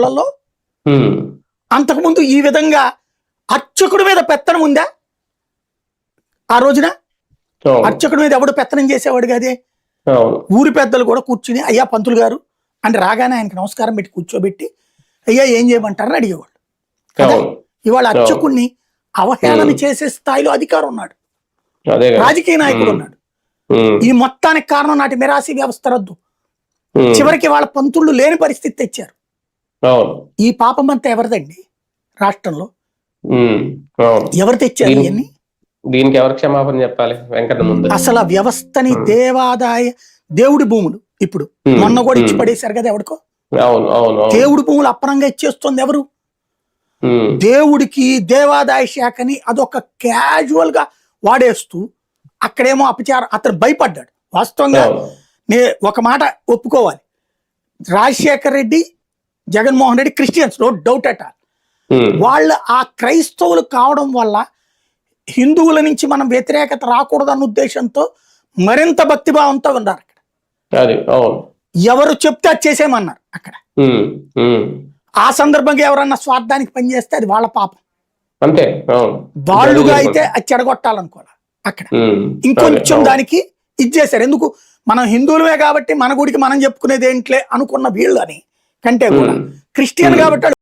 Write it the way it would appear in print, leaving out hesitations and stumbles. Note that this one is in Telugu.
గుళ్ళల్లో? అంతకుముందు ఈ విధంగా అర్చకుడి మీద పెత్తనం ఉందా ఆ రోజున? అర్చకుడి మీద ఎవడు పెత్తనం చేసేవాడు కదే. ఊరి పెద్దలు కూడా కూర్చుని అయ్యా పంతులు గారు అంటే రాగానే ఆయనకి నమస్కారం పెట్టి కూర్చోబెట్టి అయ్యా ఏం చేయమంటారని అడిగేవాళ్ళు కదా. ఇవాళ అర్చకుడిని అవహేళన చేసే స్థాయిలో అధికారం ఉన్నాడు, రాజకీయ నాయకుడు ఉన్నాడు. ఈ మొత్తానికి కారణం నాటి మిరాసి వ్యవస్థ రద్దు. చివరికి వాళ్ళ పంతుళ్ళు లేని పరిస్థితి తెచ్చారు. ఈ పాపం అంతా ఎవరిదండి రాష్ట్రంలో? ఎవరు తెచ్చారు ఇవన్నీ? దీనికి ఎవరు క్షమాపణ చెప్పాలి? వెంకట ముందు అసలు ఆ వ్యవస్థని దేవుడి భూములు ఇప్పుడు మొన్న కూడా ఇచ్చి పడేశారు కదా ఎవరికో. దేవుడి భూములు అప్పనంగా ఇచ్చేస్తుంది ఎవరు? దేవుడికి దేవాదాయ శాఖని అదొక క్యాజువల్ గా వాడేస్తూ అక్కడేమో అపచారం. అతను భయపడ్డాడు. వాస్తవంగా ఒక మాట ఒప్పుకోవాలి, Rajasekhar Reddy Jaganmohan Reddy Christians, no doubt at all. వాళ్ళు ఆ క్రైస్తవులు కావడం వల్ల హిందువుల నుంచి మనం వ్యతిరేకత రాకూడదన్న ఉద్దేశంతో మరింత భక్తిభావంతో ఉన్నారు అక్కడ. ఎవరు చెప్తే అది చేసేమన్నారు అక్కడ. ఆ సందర్భంగా ఎవరన్నా స్వార్థానికి పనిచేస్తే అది వాళ్ళ పాపం అంతే. వాళ్ళుగా అయితే అది చెడగొట్టాలనుకోవాలి అక్కడ. ఇంకొంచెం దానికి ఇది చేశారు. ఎందుకు? మనం హిందువులమే కాబట్టి మన గుడికి మనం చెప్పుకునేది ఏంట్లే అనుకున్న వీళ్ళని కంటే కూడా క్రిస్టియన్ కాబట్టి